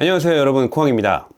안녕하세요 여러분, 코앙입니다.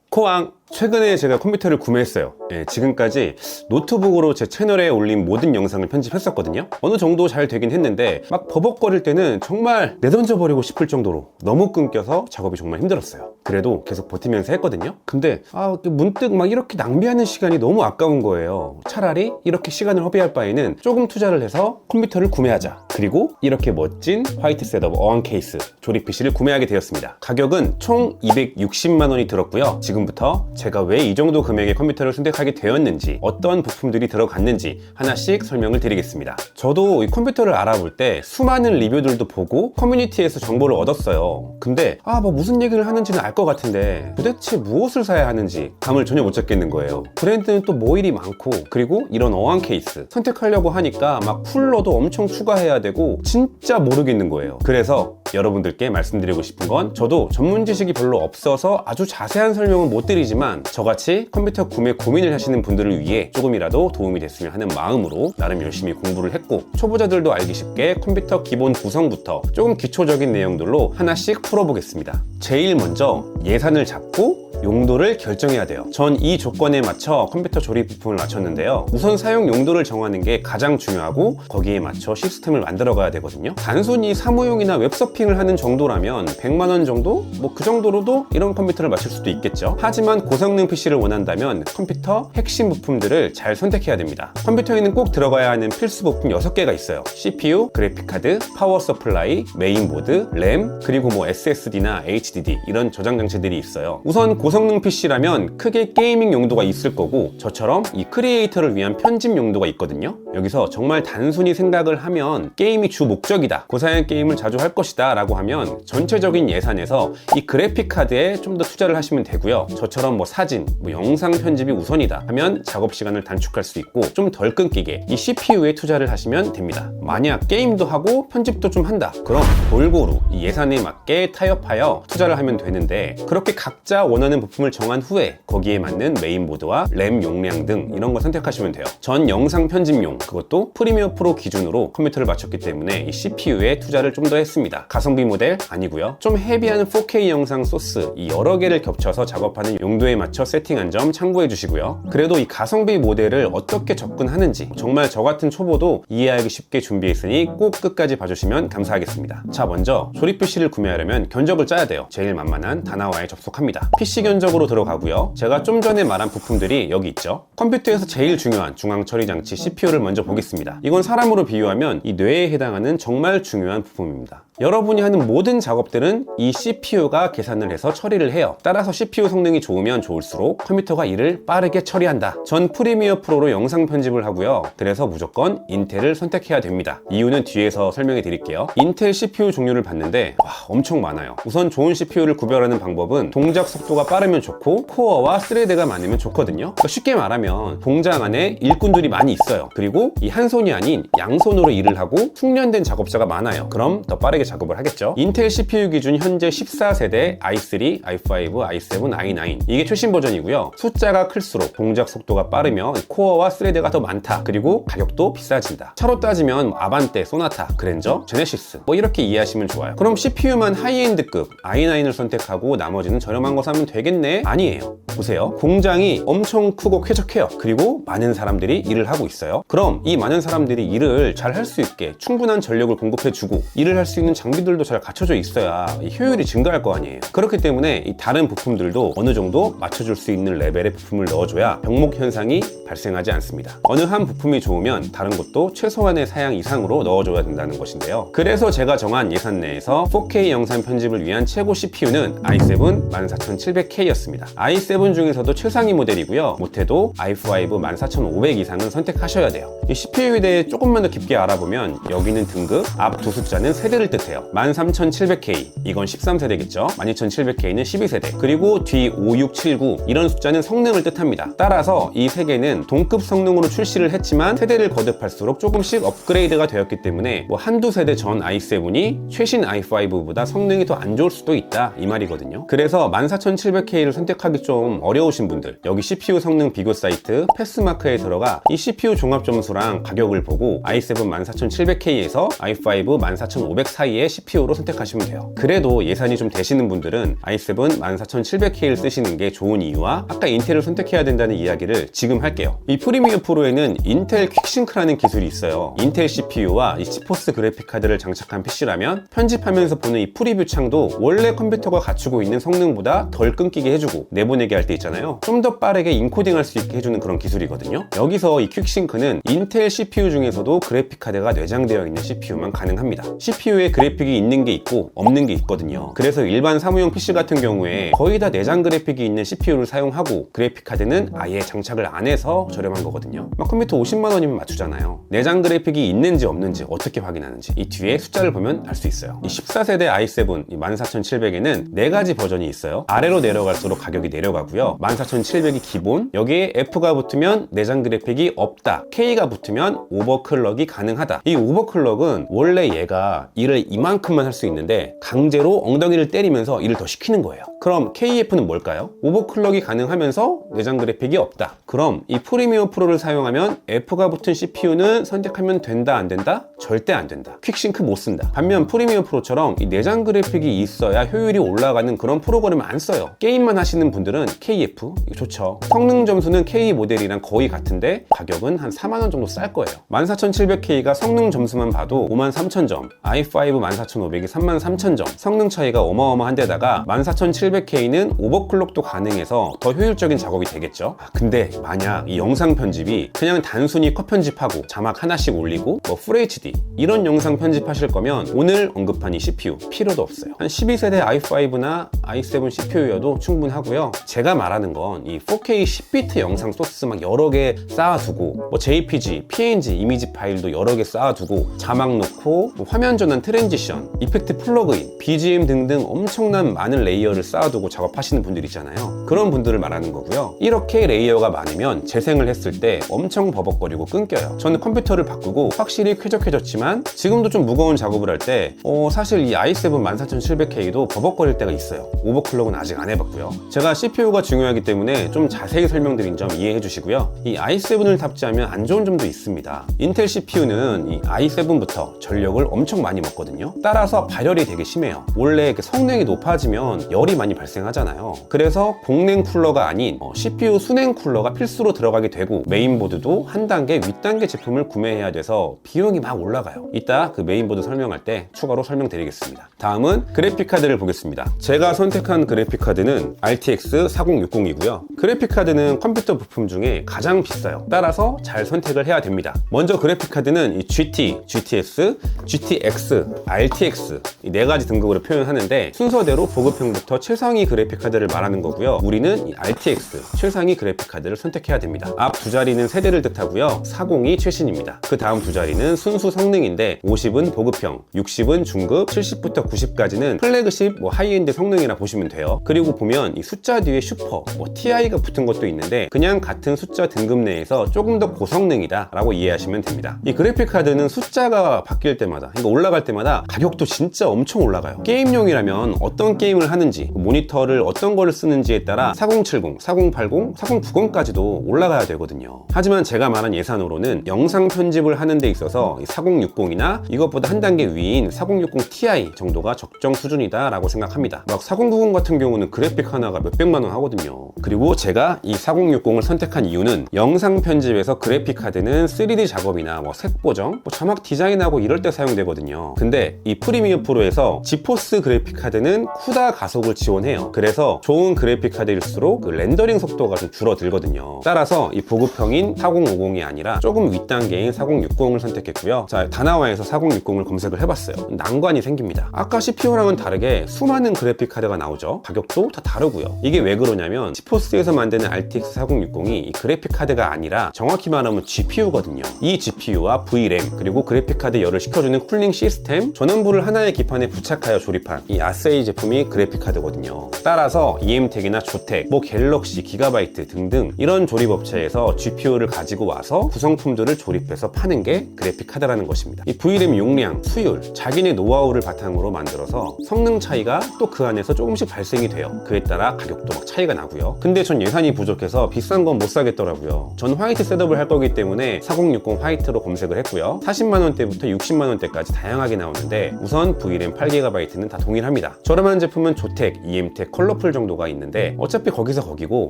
코앙, 최근에 제가 컴퓨터를 구매했어요. 지금까지 노트북으로 제 채널에 올린 모든 영상을 편집했었거든요. 어느 정도 잘 되긴 했는데 막 버벅거릴 때는 정말 내던져버리고 싶을 정도로 너무 끊겨서 작업이 정말 힘들었어요. 그래도 계속 버티면서 했거든요. 근데 문득 막 이렇게 낭비하는 시간이 너무 아까운 거예요. 차라리 이렇게 시간을 허비할 바에는 조금 투자를 해서 컴퓨터를 구매하자. 그리고 이렇게 멋진 화이트 셋업 어원 케이스 조립 PC를 구매하게 되었습니다. 가격은 총 260만 원이 들었고요. 지금부터 제가 왜 이 정도 금액의 컴퓨터를 선택하게 되었는지, 어떤 부품들이 들어갔는지 하나씩 설명을 드리겠습니다. 저도 이 컴퓨터를 알아볼 때 수많은 리뷰들도 보고 커뮤니티에서 정보를 얻었어요. 근데 뭐 무슨 얘기를 하는지는 알 것 같은데 도대체 무엇을 사야 하는지 감을 전혀 못 잡겠는 거예요. 브랜드는 또 뭐 일이 많고, 그리고 이런 어원 케이스 선택하려고 하니까 막 쿨러도 엄청 추가해야 되고 진짜 모르겠는 거예요. 그래서 여러분들께 말씀드리고 싶은 건, 저도 전문 지식이 별로 없어서 아주 자세한 설명은 못 드리지만 저같이 컴퓨터 구매 고민을 하시는 분들을 위해 조금이라도 도움이 됐으면 하는 마음으로 나름 열심히 공부를 했고, 초보자들도 알기 쉽게 컴퓨터 기본 구성부터 조금 기초적인 내용들로 하나씩 풀어보겠습니다. 제일 먼저 예산을 잡고 용도를 결정해야 돼요. 전 이 조건에 맞춰 컴퓨터 조립 부품을 맞췄는데요. 우선 사용 용도를 정하는 게 가장 중요하고, 거기에 맞춰 시스템을 만들어 가야 되거든요. 단순히 사무용이나 웹서핑을 하는 정도라면 100만 원 정도? 그 정도로도 이런 컴퓨터를 맞출 수도 있겠죠. 하지만 고성능 PC를 원한다면 컴퓨터 핵심 부품들을 잘 선택해야 됩니다. 컴퓨터에는 꼭 들어가야 하는 필수 부품 6개가 있어요. CPU, 그래픽카드, 파워 서플라이, 메인보드, 램, 그리고 SSD나 HDD 이런 저장 장치들이 있어요. 우선 고성능 PC라면 크게 게이밍 용도가 있을 거고, 저처럼 이 크리에이터를 위한 편집 용도가 있거든요. 여기서 정말 단순히 생각을 하면 게임이 주 목적이다, 고사양 게임을 자주 할 것이다 라고 하면 전체적인 예산에서 이 그래픽 카드에 좀 더 투자를 하시면 되고요. 저처럼 사진, 영상 편집이 우선이다 하면 작업 시간을 단축할 수 있고 좀 덜 끊기게 이 CPU에 투자를 하시면 됩니다. 만약 게임도 하고 편집도 좀 한다, 그럼 골고루 이 예산에 맞게 타협하여 투자를 하면 되는데, 그렇게 각자 원하는 부품을 정한 후에 거기에 맞는 메인보드와 램 용량 등 이런 거 선택하시면 돼요. 전 영상 편집용, 그것도 프리미어 프로 기준으로 컴퓨터를 맞췄기 때문에 이 CPU에 투자를 좀 더 했습니다. 가성비 모델 아니고요. 좀 헤비한 4K 영상 소스 이 여러 개를 겹쳐서 작업하는 용도에 맞춰 세팅한 점 참고해 주시고요. 그래도 이 가성비 모델을 어떻게 접근하는지 정말 저 같은 초보도 이해하기 쉽게 준비했으니 꼭 끝까지 봐주시면 감사하겠습니다. 자, 먼저 조립 PC를 구매하려면 견적을 짜야 돼요. 제일 만만한 다나와에 접속합니다. PC 견적으로 들어가고요. 제가 좀 전에 말한 부품들이 여기 있죠. 컴퓨터에서 제일 중요한 중앙 처리 장치 CPU를 먼저 보겠습니다. 이건 사람으로 비유하면 이 뇌에 해당하는 정말 중요한 부품입니다. 여러분이 하는 모든 작업들은 이 CPU가 계산을 해서 처리를 해요. 따라서 CPU 성능이 좋으면 좋을수록 컴퓨터가 이를 빠르게 처리한다. 전 프리미어 프로로 영상 편집을 하고요. 그래서 무조건 인텔을 선택해야 됩니다. 이유는 뒤에서 설명해 드릴게요. 인텔 CPU 종류를 봤는데 엄청 많아요. 우선 좋은 CPU를 구별하는 방법은 동작 속도가 빠르면 좋고 코어와 스레드가 많으면 좋거든요. 쉽게 말하면 공장 안에 일꾼들이 많이 있어요. 그리고 이 한 손이 아닌 양손으로 일을 하고 숙련된 작업자가 많아요. 그럼 더 빠르게 작업을 하겠죠. 인텔 CPU 기준 현재 14세대 i3, i5, i7, i9 이게 최신 버전이고요. 숫자가 클수록 동작 속도가 빠르며 코어와 스레드가 더 많다. 그리고 가격도 비싸진다. 차로 따지면 아반떼, 소나타, 그랜저, 제네시스 이렇게 이해하시면 좋아요. 그럼 CPU만 하이엔드급 i9을 선택하고 나머지는 저렴한 거 사면 되겠네? 아니에요. 보세요. 공장이 엄청 크고 쾌적해요. 그리고 많은 사람들이 일을 하고 있어요. 그럼 이 많은 사람들이 일을 잘 할 수 있게 충분한 전력을 공급해주고 일을 할 수 있는 장비들도 잘 갖춰져 있어야 효율이 증가할 거 아니에요. 그렇기 때문에 이 다른 부품들도 어느 정도 맞춰줄 수 있는 레벨의 부품을 넣어줘야 병목 현상이 발생하지 않습니다. 어느 한 부품이 좋으면 다른 것도 최소한의 사양 이상으로 넣어줘야 된다는 것인데요. 그래서 제가 정한 예산 내에서 4K 영상 편집을 위한 최고 CPU는 i7 14700K였습니다. i7 중에서도 최상위 모델이고요. 못해도 i5 14500 이상은 선택하셔야 돼요. 이 CPU에 대해 조금만 더 깊게 알아보면 여기는 등급, 앞 두 숫자는 세대를 뜻해요. 13700K 이건 13세대겠죠. 12700K는 12세대, 그리고 뒤 5679 이런 숫자는 성능을 뜻합니다. 따라서 이 세 개는 동급 성능으로 출시를 했지만 세대를 거듭할수록 조금씩 업그레이드가 되었기 때문에 한두 세대 전 i7이 최신 i5보다 성능이 더 안 좋을 수도 있다 이 말이거든요. 그래서 14700K를 선택하기 좀 어려우신 분들, 여기 CPU 성능 비교 사이트 패스마크에 들어가 이 CPU 종합 점수랑 가격을 보고 i7 14700K에서 i5 14500 사이의 CPU로 선택하시면 돼요. 그래도 예산이 좀 되시는 분들은 i7 14700K를 쓰시는 게 좋은 이유와 아까 인텔을 선택해야 된다는 이야기를 지금 할게요. 이 프리미어 프로에는 인텔 퀵싱크라는 기술이 있어요. 인텔 CPU와 이 지포스 그래픽카드를 장착한 PC라면 편집하면서 보는 이 프리뷰 창도 원래 컴퓨터가 갖추고 있는 성능보다 덜 끊기게 해주고 내보내게 할 때 있잖아요. 좀 더 빠르게 인코딩할 수 있게 해주는 그런 기술이거든요. 여기서 이 퀵싱크는 인텔 CPU 중에서도 그래픽카드가 내장되어 있는 CPU만 가능합니다. CPU에 그래픽이 있는 게 있고 없는 게 있거든요. 그래서 일반 사무용 PC 같은 경우에 거의 다 내장 그래픽이 있는 CPU를 사용하고 그래픽카드는 아예 장착을 안 해서 저렴한 거거든요. 막 컴퓨터 50만 원이면 맞추잖아요. 내장 그래픽이 있는지 없는지 어떻게 확인하는지 이 뒤에 숫자를 보면 알 수 있어요. 이 14세대 i7 14700에는 4가지 버전이 있어요. 아래로 내려갈수록 가격이 내려가고요. 14700이 기본, 여기에 F가 붙으면 내장 그래픽이 없다, K가 붙으면 오버클럭이 가능하다. 이 오버클럭은 원래 얘가 일을 이만큼만 할 수 있는데 강제로 엉덩이를 때리면서 일을 더 시키는 거예요. 그럼 KF는 뭘까요? 오버클럭이 가능하면서 내장 그래픽이 없다. 그럼 이 프리미어 프로를 사용하면 F가 붙은 CPU는 선택하면 된다 안 된다? 절대 안 된다. 퀵싱크 못 쓴다. 반면 프리미어 프로처럼 이 내장 그래픽이 있어야 효율이 올라가는 그런 프로그램을 안 써요. 게임만 하시는 분들은 KF 이거 좋죠. 성능 점수는 K 모델이랑 거의 같은데 가격은 한 4만 원 정도 쌀 거예요. 14700K가 성능 점수만 봐도 53,000점, i5 14500이 33,000점, 성능 차이가 어마어마한데다가 14700K는 오버클럭도 가능해서 더 효율적인 작업이 되겠죠. 근데 만약 이 영상 편집이 그냥 단순히 컷 편집하고 자막 하나씩 올리고 뭐 FHD 이런 영상 편집하실 거면 오늘 언급한 이 CPU 필요도 없어요. 한 12세대 i5나 i7 CPU여도 충분하고요. 제가 말하는 건 이 4K 10비트 영상 소스 막 여러 개 쌓아두고 뭐 JPG, PNG 이미지 파일도 여러 개 쌓아두고 자막 넣고 뭐 화면 전환 트랜지션, 이펙트 플러그인, BGM 등등 엄청난 많은 레이어를 쌓아두고 작업하시는 분들 있잖아요. 그런 분들을 말하는 거고요. 이렇게 레이어가 많으면 재생을 했을 때 엄청 버벅거리고 끊겨요. 저는 컴퓨터를 바꾸고 확실히 쾌적해졌지만 지금도 좀 무거운 작업을 할 때 사실 이 i7 14700K도 버벅거릴 때가 있어요. 오버클럭은 아직 안 해봤고요. 제가 CPU가 중요하기 때문에 좀 자세히 설명드린 점 이해해 주시고요. 이 i7을 탑재하면 안 좋은 점도 있습니다. 인텔 CPU는 이 i7부터 전력을 엄청 많이 먹거든요. 따라서 발열이 되게 심해요. 원래 성능이 높아지면 열이 많이 발생하잖아요. 그래서 공냉 쿨러가 아닌 CPU 수냉 쿨러가 필수로 들어가게 되고 메인보드도 한 단계 윗단계 제품을 구매해야 돼서 비용이 막 올라가요. 이따 그 메인보드 설명할 때 추가로 설명드리겠습니다. 다음은 그래픽카드를 보겠습니다. 제가 선택한 그래픽카드는 RTX 4060이고요. 그래픽카드는 컴퓨터 부품 중에 가장 비싸요. 따라서 잘 선택을 해야 됩니다. 먼저 그래픽카드는 이 GT, GTS, GTX, RTX 이 4가지 등급으로 표현하는데 순서대로 보급형부터 최상위 그래픽카드를 말하는 거고요. 우리는 이 RTX 최상위 그래픽카드를 선택해야 됩니다. 앞 두 자리는 세대를 뜻하고요. 40이 최신입니다. 그 다음 두 자리는 순수 성능인데 50은 보급형, 60은 중급, 70부터 90까지는 플래그십 하이엔드 성능이라 보시면 돼요. 그리고 보면 이 숫자 뒤에 슈퍼, TI가 붙은 것도 있는데 그냥 같은 숫자 등급 내에서 조금 더 고성능이다 라고 이해하시면 됩니다. 이 그래픽카드는 숫자가 바뀔 때마다, 그러니까 올라갈 때마다 가격도 진짜 엄청 올라가요. 게임용이라면 어떤 게임을 하는지, 모니터를 어떤 거를 쓰는지에 따라 4070, 4080, 4090까지도 올라가야 되거든요. 하지만 제가 말한 예산으로는 영상 편집을 하는 데 있어서 4060이나 이것보다 한 단계 위인 4060 Ti 정도가 적정 수준이다 라고 생각합니다. 막 4090 같은 경우는 그래픽 하나가 몇백만 원 하거든요. 그리고 제가 이 4060을 선택한 이유는 영상 편집에서 그래픽 카드는 3D 작업이나 색 보정, 자막 디자인하고 이럴 때 사용되거든요. 근데 이 프리미어 프로에서 지포스 그래픽 카드는 CUDA 가속을 지원해요. 그래서 좋은 그래픽 카드일수록 그 렌더링 속도가 좀 줄어들거든요. 따라서 이 보급형인 4050이 아니라 조금 윗단계인 4060을 선택했고요. 자, 다나와에서 4060을 검색을 해봤어요. 난관이 생깁니다. 아까 CPU랑은 다르게 수많은 그래픽 카드가 나오죠. 가격도 다 다르고요. 이게 왜 그러냐면 지포스에서 만드는 RTX 4060이 이 그래픽 카드가 아니라 정확히 말하면 GPU거든요. 이 GPU와 VRAM 그리고 그래픽 카드 열을 식혀주는 쿨링 시스템 전원부를 하나의 기판에 부착하여 조립한 이 아세이 제품이 그래픽 카드거든요. 있거든요. 따라서 EMTEC이나 조텍, 갤럭시, 기가바이트 등등 이런 조립업체에서 GPU를 가지고 와서 구성품들을 조립해서 파는 게 그래픽 카드라는 것입니다. 이 VRAM 용량, 수율, 자기네 노하우를 바탕으로 만들어서 성능 차이가 또 그 안에서 조금씩 발생이 돼요. 그에 따라 가격도 막 차이가 나고요. 근데 전 예산이 부족해서 비싼 건 못 사겠더라고요. 전 화이트 셋업을 할 거기 때문에 4060 화이트로 검색을 했고요. 40만원대부터 60만원대까지 다양하게 나오는데 우선 VRAM 8GB는 다 동일합니다. 저렴한 제품은 조텍, EMTEC, 컬러풀 정도가 있는데 어차피 거기서 거기고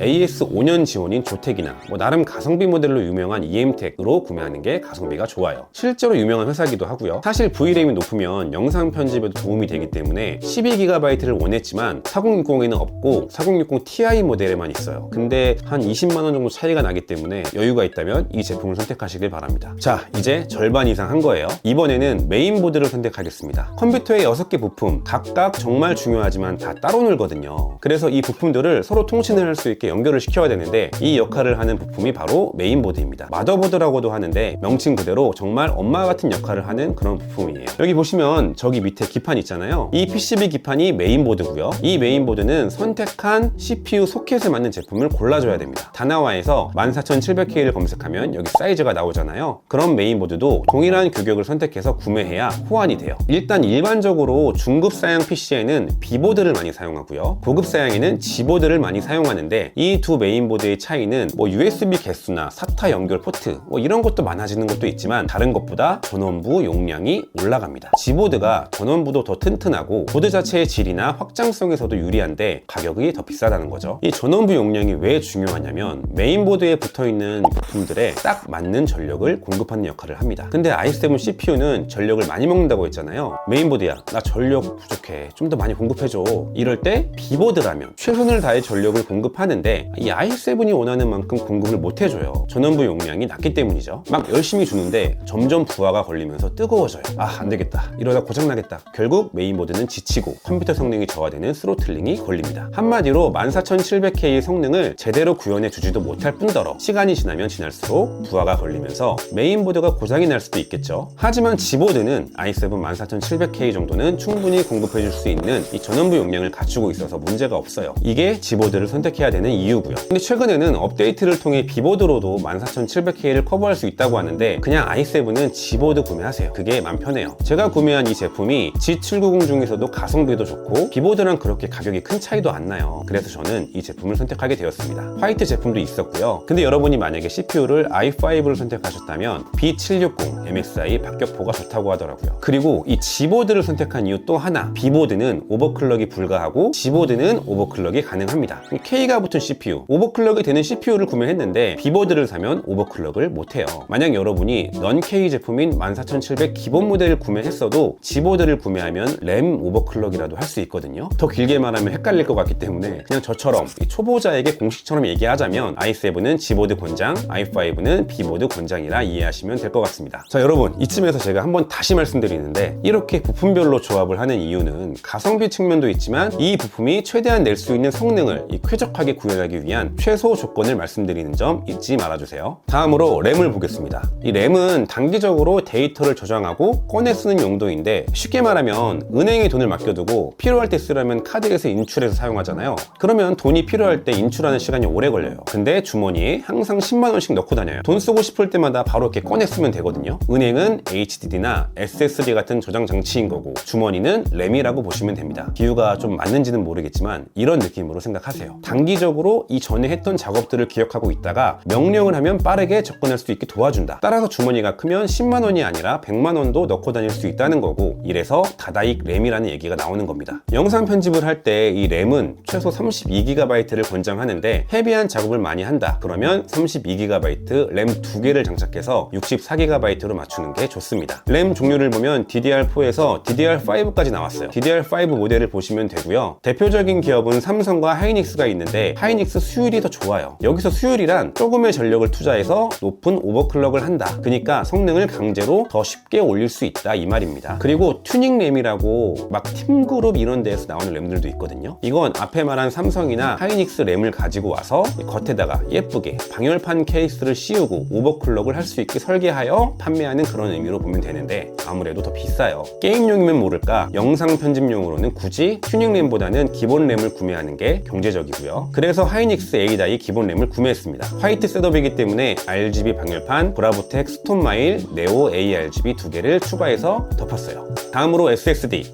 AS 5년 지원인 조텍이나 나름 가성비 모델로 유명한 EMTEC으로 구매하는 게 가성비가 좋아요. 실제로 유명한 회사기도 하고요. 사실 VRAM이 높으면 영상 편집에도 도움이 되기 때문에 12GB를 원했지만 4060에는 없고 4060 Ti 모델에만 있어요. 근데 한 20만원 정도 차이가 나기 때문에 여유가 있다면 이 제품을 선택하시길 바랍니다. 자, 이제 절반 이상 한 거예요. 이번에는 메인보드를 선택하겠습니다. 컴퓨터의 6개 부품 각각 정말 중요하지만 다 따로 놀거든요. 그래서 이 부품들을 서로 통신을 할 수 있게 연결을 시켜야 되는데 이 역할을 하는 부품이 바로 메인보드입니다. 마더보드라고도 하는데 명칭 그대로 정말 엄마 같은 역할을 하는 그런 부품이에요. 여기 보시면 저기 밑에 기판 있잖아요. 이 PCB 기판이 메인보드고요. 이 메인보드는 선택한 CPU 소켓에 맞는 제품을 골라줘야 됩니다. 다나와에서 14700K를 검색하면 여기 사이즈가 나오잖아요. 그럼 메인보드도 동일한 규격을 선택해서 구매해야 호환이 돼요. 일단 일반적으로 중급 사양 PC에는 B보드를 많이 사용하고요. 고급 사양에는 G보드를 많이 사용하는데 이 두 메인보드의 차이는 USB 개수나 SATA 연결 포트 이런 것도 많아지는 것도 있지만 다른 것보다 전원부 용량이 올라갑니다. G보드가 전원부도 더 튼튼하고 보드 자체의 질이나 확장성에서도 유리한데 가격이 더 비싸다는 거죠. 이 전원부 용량이 왜 중요하냐면 메인보드에 붙어있는 부품들에 딱 맞는 전력을 공급하는 역할을 합니다. 근데 i7 CPU는 전력을 많이 먹는다고 했잖아요. 메인보드야, 나 전력 부족해, 좀 더 많이 공급해줘. 이럴 때 B보드라면 최선을 다해 전력을 공급하는데 이 i7이 원하는 만큼 공급을 못 해줘요. 전원부 용량이 낮기 때문이죠. 막 열심히 주는데 점점 부하가 걸리면서 뜨거워져요. 아, 안 되겠다, 이러다 고장나겠다. 결국 메인보드는 지치고 컴퓨터 성능이 저하되는 스로틀링이 걸립니다. 한마디로 14700K의 성능을 제대로 구현해 주지도 못할 뿐더러 시간이 지나면 지날수록 부하가 걸리면서 메인보드가 고장이 날 수도 있겠죠. 하지만 G보드는 i7 14700K 정도는 충분히 공급해 줄 수 있는 이 전원부 용량을 갖추고 있어서 문제가 없어요. 이게 G보드를 선택해야 되는 이유고요. 근데 최근에는 업데이트를 통해 B보드로도 14700K를 커버할 수 있다고 하는데 그냥 i7은 G보드 구매하세요. 그게 맘 편해요. 제가 구매한 이 제품이 G790 중에서도 가성비도 좋고 B보드랑 그렇게 가격이 큰 차이도 안 나요. 그래서 저는 이 제품을 선택하게 되었습니다. 화이트 제품도 있었고요. 근데 여러분이 만약에 CPU를 i5를 선택하셨다면 B760 MSI 박격포가 좋다고 하더라고요. 그리고 이 G보드를 선택한 이유 또 하나, B보드는 오버클럭이 불가하고 G보드는 오버클럭이 가능합니다. K가 붙은 CPU, 오버클럭이 되는 CPU를 구매했는데 B보드를 사면 오버클럭을 못해요. 만약 여러분이 넌 K 제품인 14700 기본 모델을 구매했어도 G보드를 구매하면 램 오버클럭이라도 할 수 있거든요. 더 길게 말하면 헷갈릴 것 같기 때문에 그냥 저처럼 초보자에게 공식처럼 얘기하자면 i7은 G보드 권장, i5는 B보드 권장이라 이해하시면 될 것 같습니다. 자, 여러분, 이쯤에서 제가 한번 다시 말씀드리는데 이렇게 부품별로 조합을 하는 이유는 가성비 측면도 있지만 이 부품이 최대한 낼 수 있는 성능을 쾌적하게 구현하기 위한 최소 조건을 말씀드리는 점 잊지 말아주세요. 다음으로 램을 보겠습니다. 이 램은 단기적으로 데이터를 저장하고 꺼내 쓰는 용도인데 쉽게 말하면 은행에 돈을 맡겨두고 필요할 때 쓰려면 카드에서 인출해서 사용하잖아요. 그러면 돈이 필요할 때 인출하는 시간이 오래 걸려요. 근데 주머니에 항상 10만원씩 넣고 다녀요. 돈 쓰고 싶을 때마다 바로 이렇게 꺼내 쓰면 되거든요. 은행은 HDD나 SSD 같은 저장 장치인 거고 주머니는 램이라고 보시면 됩니다. 비유가 좀 맞는지는 모르겠지만 이런 느낌으로 생각하세요. 단기적으로 이전에 했던 작업들을 기억하고 있다가 명령을 하면 빠르게 접근할 수 있게 도와준다. 따라서 주머니가 크면 10만원이 아니라 100만원도 넣고 다닐 수 있다는 거고 이래서 다다익 램이라는 얘기가 나오는 겁니다. 영상 편집을 할 때 이 램은 최소 32GB를 권장하는데 헤비한 작업을 많이 한다. 그러면 32GB 램 2개를 장착해서 64GB로 맞추는 게 좋습니다. 램 종류를 보면 DDR4에서 DDR5까지 나왔어요. DDR5 모델을 보시면 되고요. 대표적인 기업은 삼성과 하이닉스가 있는데 하이닉스 수율이 더 좋아요. 여기서 수율이란 조금의 전력을 투자해서 높은 오버클럭을 한다. 그러니까 성능을 강제로 더 쉽게 올릴 수 있다 이 말입니다. 그리고 튜닝 램이라고 막 팀그룹 이런 데에서 나오는 램들도 있거든요. 이건 앞에 말한 삼성이나 하이닉스 램을 가지고 와서 겉에다가 예쁘게 방열판 케이스를 씌우고 오버클럭을 할 수 있게 설계하여 판매하는 그런 의미로 보면 되는데 아무래도 더 비싸요. 게임용이면 모를까 영상 편집용으로는 굳이 튜닝 램보다 램보다는 기본 램을 구매하는 게 경제적이고요. 그래서 하이닉스 A-Die 기본 램을 구매했습니다. 화이트 셋업이기 때문에 RGB 방열판, 브라보텍, 스톤마일, 네오 ARGB 두 개를 추가해서 덮었어요. 다음으로 SSD.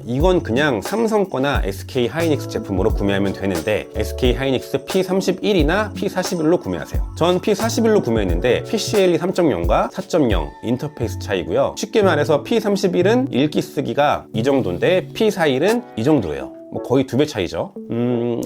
이건 그냥 삼성 거나 SK 하이닉스 제품으로 구매하면 되는데 SK 하이닉스 P31이나 P41로 구매하세요. 전 P41로 구매했는데 PCIe 3.0과 4.0 인터페이스 차이고요. 쉽게 말해서 P31은 읽기 쓰기가 이 정도인데 P41은 이 정도예요. 거의 2배 차이죠.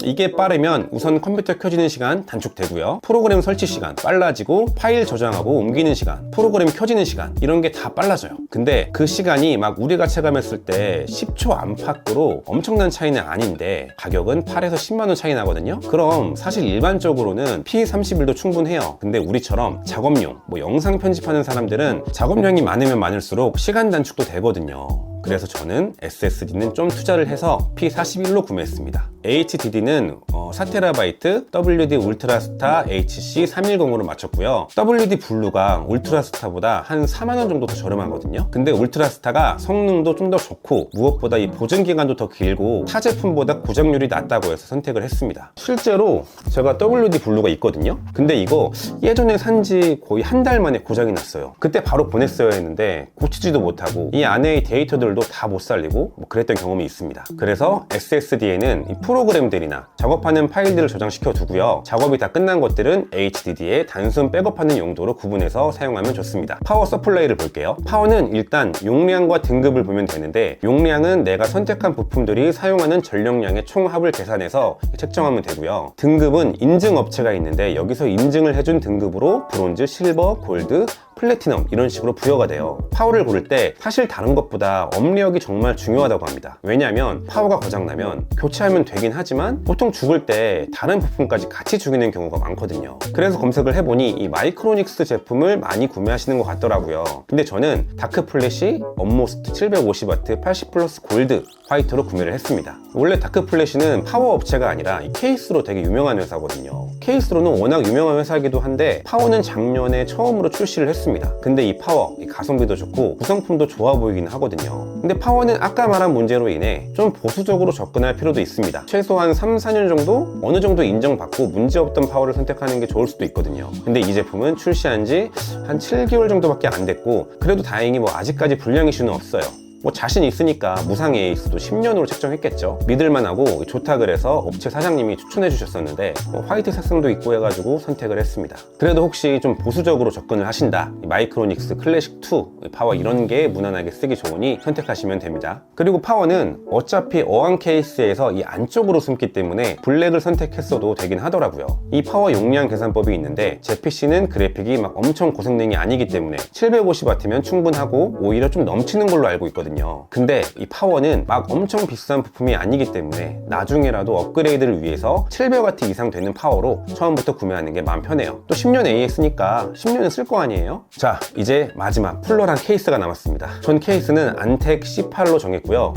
이게 빠르면 우선 컴퓨터 켜지는 시간 단축되고요. 프로그램 설치 시간 빨라지고 파일 저장하고 옮기는 시간, 프로그램 켜지는 시간 이런 게 다 빨라져요. 근데 그 시간이 막 우리가 체감했을 때 10초 안팎으로 엄청난 차이는 아닌데 가격은 8에서 10만 원 차이 나거든요. 그럼 사실 일반적으로는 P31도 충분해요. 근데 우리처럼 작업용, 영상 편집하는 사람들은 작업량이 많으면 많을수록 시간 단축도 되거든요. 그래서 저는 SSD는 좀 투자를 해서 P41로 구매했습니다. HDD는 4TB WD 울트라스타 HC310으로 맞췄고요. WD 블루가 울트라스타보다 한 4만원 정도 더 저렴하거든요. 근데 울트라스타가 성능도 좀 더 좋고 무엇보다 이 보증기간도 더 길고 타 제품보다 고장률이 낮다고 해서 선택을 했습니다. 실제로 제가 WD 블루가 있거든요. 근데 이거 예전에 산지 거의 한 달 만에 고장이 났어요. 그때 바로 보냈어야 했는데 고치지도 못하고 이 안에의 데이터들도 다 못 살리고 그랬던 경험이 있습니다. 그래서 SSD에는 이 프로그램들이나 작업하는 파일들을 저장시켜 두고요. 작업이 다 끝난 것들은 HDD에 단순 백업하는 용도로 구분해서 사용하면 좋습니다. 파워 서플라이를 볼게요. 파워는 일단 용량과 등급을 보면 되는데 용량은 내가 선택한 부품들이 사용하는 전력량의 총합을 계산해서 책정하면 되고요. 등급은 인증 업체가 있는데 여기서 인증을 해준 등급으로 브론즈, 실버, 골드, 플래티넘 이런 식으로 부여가 돼요. 파워를 고를 때 사실 다른 것보다 업력이 정말 중요하다고 합니다. 왜냐하면 파워가 고장나면 교체하면 되긴 하지만 보통 죽을 때 다른 부품까지 같이 죽이는 경우가 많거든요. 그래서 검색을 해보니 이 마이크로닉스 제품을 많이 구매하시는 것 같더라고요. 근데 저는 다크 플래시 업모스트 750W 80 플러스 골드 화이트로 구매를 했습니다. 원래 다크 플래시는 파워 업체가 아니라 이 케이스로 되게 유명한 회사거든요. 케이스로는 워낙 유명한 회사이기도 한데 파워는 작년에 처음으로 출시를 했습니다. 근데 이 파워, 이 가성비도 좋고 구성품도 좋아 보이긴 하거든요. 근데 파워는 아까 말한 문제로 인해 좀 보수적으로 접근할 필요도 있습니다. 최소한 3-4년 정도 어느 정도 인정받고 문제없던 파워를 선택하는 게 좋을 수도 있거든요. 근데 이 제품은 출시한 지 한 7개월 정도밖에 안 됐고 그래도 다행히 아직까지 불량 이슈는 없어요. 자신 있으니까 무상 AS도 10년으로 책정했겠죠. 믿을만하고 좋다 그래서 업체 사장님이 추천해 주셨었는데 화이트 색상도 있고 해가지고 선택을 했습니다. 그래도 혹시 좀 보수적으로 접근을 하신다, 마이크로닉스 클래식2 파워 이런 게 무난하게 쓰기 좋으니 선택하시면 됩니다. 그리고 파워는 어차피 어항 케이스에서 이 안쪽으로 숨기 때문에 블랙을 선택했어도 되긴 하더라고요. 이 파워 용량 계산법이 있는데 제 PC는 그래픽이 막 엄청 고성능이 아니기 때문에 750W면 충분하고 오히려 좀 넘치는 걸로 알고 있거든요. 근데 이 파워는 막 엄청 비싼 부품이 아니기 때문에 나중에라도 업그레이드를 위해서 700W 이상 되는 파워로 처음부터 구매하는 게 마음 편해요. 또 10년 AS니까 10년은 쓸 거 아니에요? 자, 이제 마지막 플러랑 케이스가 남았습니다. 전 케이스는 안텍 C8로 정했고요.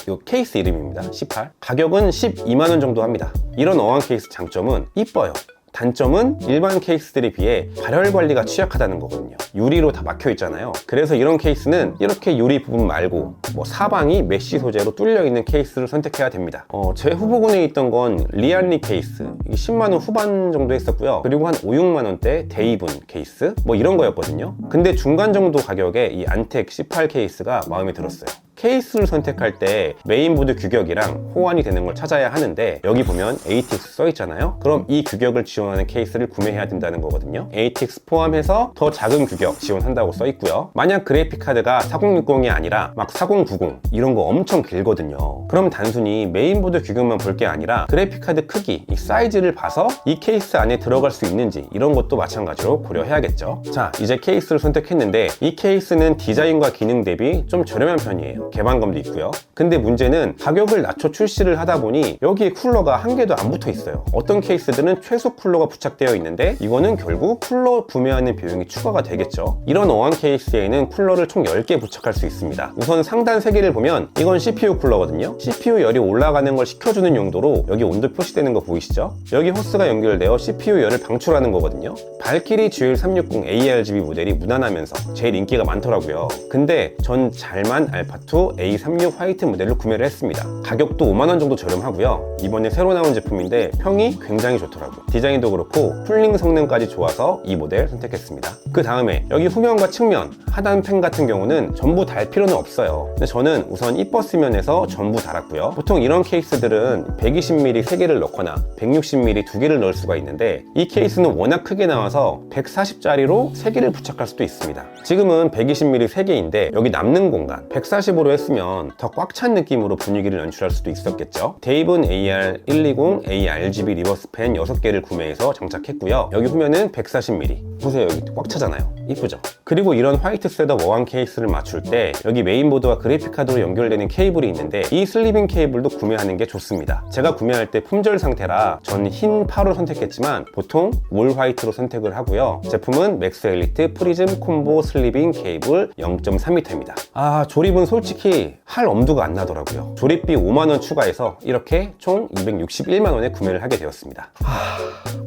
이 케이스 이름입니다. C8. 가격은 12만원 정도 합니다. 이런 어항 케이스 장점은 이뻐요. 단점은 일반 케이스들에 비해 발열 관리가 취약하다는 거거든요. 유리로 다 막혀 있잖아요. 그래서 이런 케이스는 이렇게 유리 부분 말고 사방이 메쉬 소재로 뚫려 있는 케이스를 선택해야 됩니다. 제 후보군에 있던 건 리알리 케이스, 이게 10만원 후반 정도 했었고요. 그리고 한 5-6만원대 데이븐 케이스 이런 거였거든요. 근데 중간 정도 가격에 이 안텍 C8 케이스가 마음에 들었어요. 케이스를 선택할 때 메인보드 규격이랑 호환이 되는 걸 찾아야 하는데 여기 보면 ATX 써있잖아요. 그럼 이 규격을 지원하는 케이스를 구매해야 된다는 거거든요. ATX 포함해서 더 작은 규격 지원한다고 써있고요. 만약 그래픽카드가 4060이 아니라 막 4090 이런 거 엄청 길거든요. 그럼 단순히 메인보드 규격만 볼 게 아니라 그래픽카드 크기, 이 사이즈를 봐서 이 케이스 안에 들어갈 수 있는지 이런 것도 마찬가지로 고려해야겠죠. 자, 이제 케이스를 선택했는데 이 케이스는 디자인과 기능 대비 좀 저렴한 편이에요. 개방감도 있고요. 근데 문제는 가격을 낮춰 출시를 하다 보니 여기에 쿨러가 한 개도 안 붙어 있어요. 어떤 케이스들은 최소 쿨러가 부착되어 있는데 이거는 결국 쿨러 구매하는 비용이 추가가 되겠죠. 이런 어항 케이스에는 쿨러를 총 10개 부착할 수 있습니다. 우선 상단 3개를 보면 이건 CPU 쿨러거든요. CPU 열이 올라가는 걸 식혀주는 용도로 여기 온도 표시되는 거 보이시죠? 여기 호스가 연결되어 CPU 열을 방출하는 거거든요. 발키리 GL360 ARGB 모델이 무난하면서 제일 인기가 많더라고요. 근데 전 잘만 알파2 제품으로 A36 화이트 모델을 구매를 했습니다. 가격도 5만원 정도 저렴하고요. 이번에 새로 나온 제품인데 평이 굉장히 좋더라고요. 디자인도 그렇고 쿨링 성능까지 좋아서 이 모델 선택했습니다. 그 다음에 여기 후면과 측면, 하단 펜 같은 경우는 전부 달 필요는 없어요. 근데 저는 우선 이뻤으면 해서 전부 달았고요. 보통 이런 케이스들은 120mm 3개를 넣거나 160mm 2개를 넣을 수가 있는데 이 케이스는 워낙 크게 나와서 140짜리로 3개를 부착할 수도 있습니다. 지금은 120mm 3개인데 여기 남는 공간 140으로 했으면 더 꽉 찬 느낌으로 분위기를 연출할 수도 있었겠죠. 데이븐 AR120 ARGB 리버스 펜 6개를 구매해서 장착했고요. 여기 후면은 140mm. 보세요, 여기 꽉 차잖아요. 이쁘죠? 그리고 이런 화이트 셋업 어원 케이스를 맞출 때 여기 메인보드와 그래픽카드로 연결되는 케이블이 있는데 이 슬리빙 케이블도 구매하는 게 좋습니다. 제가 구매할 때 품절 상태라 전 흰 파로 선택했지만 보통 올 화이트로 선택을 하고요. 제품은 맥스 엘리트 프리즘 콤보 슬리빙 케이블 0.3m입니다. 조립은 솔직히 할 엄두가 안 나더라고요. 조립비 5만원 추가해서 이렇게 총 261만원에 구매를 하게 되었습니다.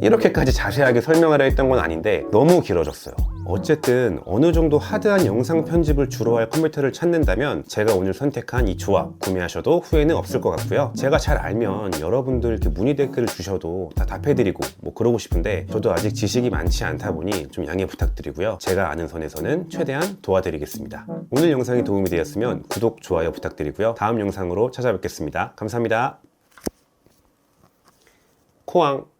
이렇게까지 자세하게 설명하려 했던 건 아닌데 너무 길어졌어요. 어쨌든 어느 정도 하드한 영상 편집을 주로 할 컴퓨터를 찾는다면 제가 오늘 선택한 이 조합 구매하셔도 후회는 없을 것 같고요. 제가 잘 알면 여러분들 이렇게 문의 댓글을 주셔도 다 답해드리고 뭐 그러고 싶은데 저도 아직 지식이 많지 않다 보니 좀 양해 부탁드리고요. 제가 아는 선에서는 최대한 도와드리겠습니다. 오늘 영상이 도움이 되었으면 구독, 좋아요 부탁드리고요. 다음 영상으로 찾아뵙겠습니다. 감사합니다. 코앙.